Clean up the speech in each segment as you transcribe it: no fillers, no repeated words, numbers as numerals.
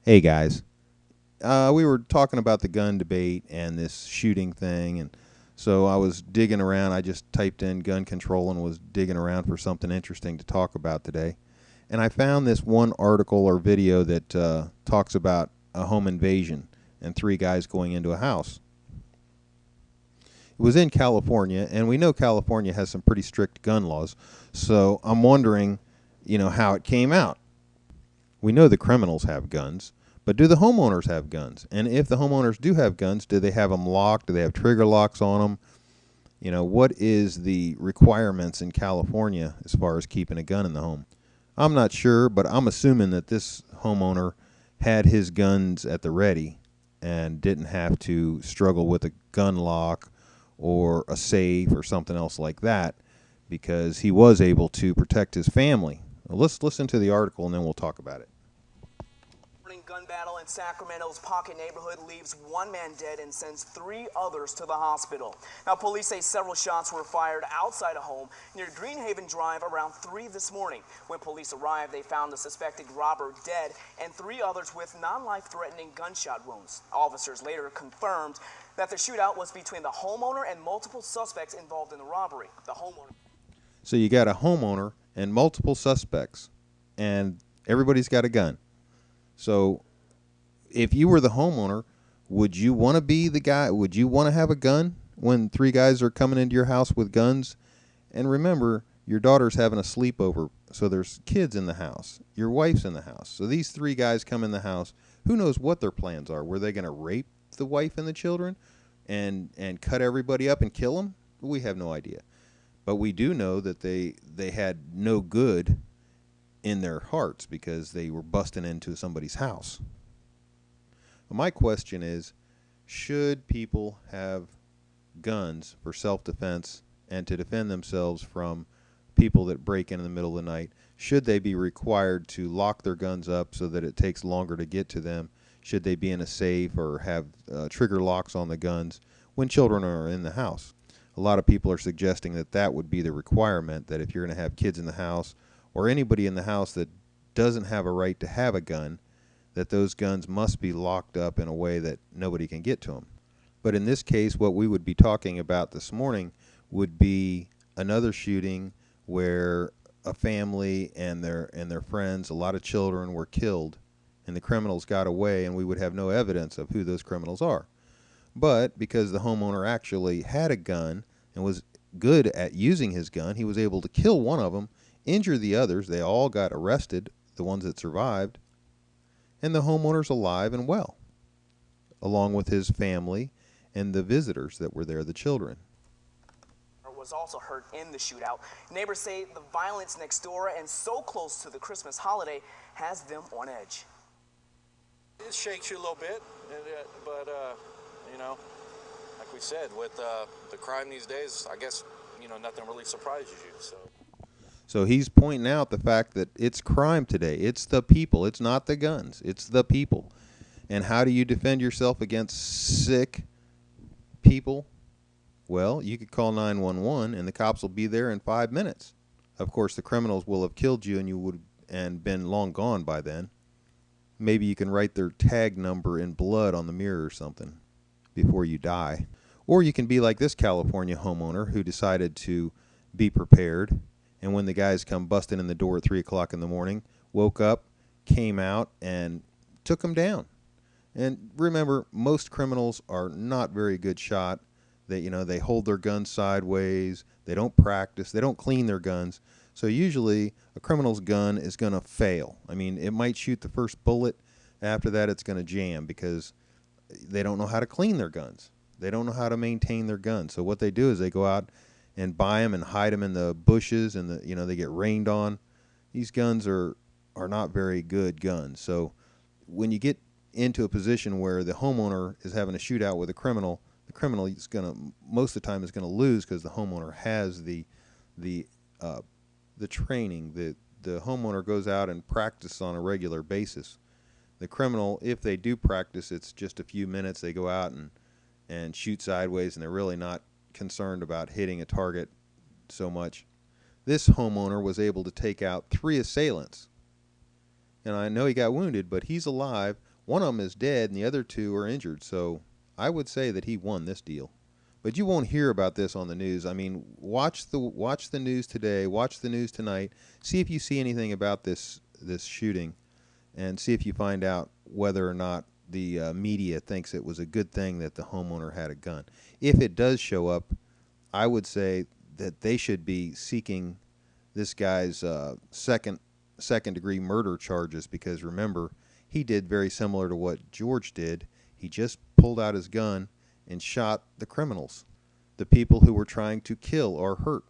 Hey guys, we were talking about the gun debate and this shooting thing, and so I was digging around. I just typed in gun control and was digging around for something interesting to talk about today. And I found this one article or video that talks about a home invasion and three guys going into a house. It was in California, and we know California has some pretty strict gun laws, so I'm wondering, how it came out. We know the criminals have guns, but do the homeowners have guns? And if the homeowners do have guns, do they have them locked? Do they have trigger locks on them? What is the requirements in California as far as keeping a gun in the home? I'm not sure, but I'm assuming that this homeowner had his guns at the ready and didn't have to struggle with a gun lock or a safe or something else like that because he was able to protect his family. Well, let's listen to the article and then we'll talk about it. Gun battle in Sacramento's Pocket neighborhood leaves one man dead and sends three others to the hospital. Now, police say several shots were fired outside a home near Greenhaven Drive around 3 this morning. When police arrived, they found the suspected robber dead and three others with non-life-threatening gunshot wounds. Officers later confirmed that the shootout was between the homeowner and multiple suspects involved in the robbery. The homeowner. So you got a homeowner and multiple suspects, and everybody's got a gun. So if you were the homeowner, would you want to be the guy? Would you want to have a gun when three guys are coming into your house with guns? And remember, your daughter's having a sleepover, so there's kids in the house. Your wife's in the house. So these three guys come in the house. Who knows what their plans are? Were they going to rape the wife and the children and cut everybody up and kill them? We have no idea. But we do know that they had no good in their hearts because they were busting into somebody's house. My question is, should people have guns for self-defense and to defend themselves from people that break in the middle of the night? Should they be required to lock their guns up so that it takes longer to get to them? Should they be in a safe or have trigger locks on the guns when children are in the house? A lot of people are suggesting that that would be the requirement, that if you're going to have kids in the house or anybody in the house that doesn't have a right to have a gun, that those guns must be locked up in a way that nobody can get to them. But in this case, what we would be talking about this morning would be another shooting where a family and their friends, a lot of children, were killed, and the criminals got away, and we would have no evidence of who those criminals are. But because the homeowner actually had a gun and was good at using his gun, he was able to kill one of them, injure the others. They all got arrested, the ones that survived, and the homeowner's alive and well, along with his family and the visitors that were there, the children. Was also hurt in the shootout. Neighbors say the violence next door and so close to the Christmas holiday has them on edge. It shakes you a little bit, but like we said, with the crime these days, I guess, nothing really surprises you. So he's pointing out the fact that it's crime today. It's the people. It's not the guns. It's the people. And how do you defend yourself against sick people? Well, you could call 911 and the cops will be there in 5 minutes. Of course, the criminals will have killed you and you would and been long gone by then. Maybe you can write their tag number in blood on the mirror or something before you die. Or you can be like this California homeowner who decided to be prepared, and when the guys come busting in the door at 3 o'clock in the morning, woke up, came out, and took them down. And remember, most criminals are not very good shot. They hold their guns sideways. They don't practice. They don't clean their guns. So usually a criminal's gun is going to fail. I mean, it might shoot the first bullet. After that, it's going to jam because they don't know how to clean their guns. They don't know how to maintain their guns. So what they do is they go out and buy them and hide them in the bushes, and they get rained on. These guns are not very good guns. So when you get into a position where the homeowner is having a shootout with a criminal, the criminal is most of the time is going to lose because the homeowner has the training. The homeowner goes out and practices on a regular basis. The criminal, if they do practice, it's just a few minutes. They go out and shoot sideways, and they're really not concerned about hitting a target so much. This homeowner was able to take out 3 assailants. And I know he got wounded, but he's alive. One of them is dead, and the other two are injured. So I would say that he won this deal. But you won't hear about this on the news. I mean, watch the news today, watch the news tonight, see if you see anything about this shooting, and see if you find out whether or not the media thinks it was a good thing that the homeowner had a gun. If it does show up, I would say that they should be seeking this guy's second degree murder charges, because remember, he did very similar to what George did. He just pulled out his gun and shot the criminals, the people who were trying to kill or hurt.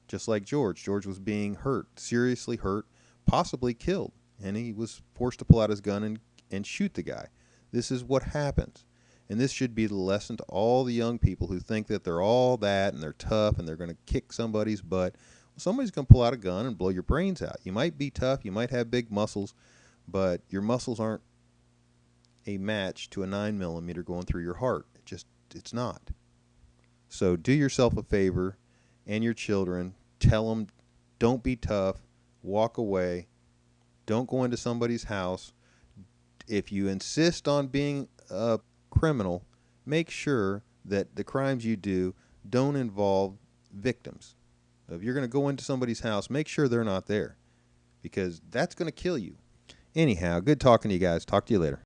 Just like George. George was being hurt, seriously hurt, possibly killed, and he was forced to pull out his gun and shoot the guy. This is what happens. And this should be the lesson to all the young people who think that they're all that and they're tough and they're going to kick somebody's butt. Well, somebody's going to pull out a gun and blow your brains out. You might be tough, you might have big muscles, but your muscles aren't a match to a 9mm going through your heart. It's not. So do yourself a favor and your children. Tell them, don't be tough. Walk away. Don't go into somebody's house. If you insist on being a criminal, make sure that the crimes you do don't involve victims. If you're going to go into somebody's house, make sure they're not there, because that's going to kill you. Anyhow, good talking to you guys. Talk to you later.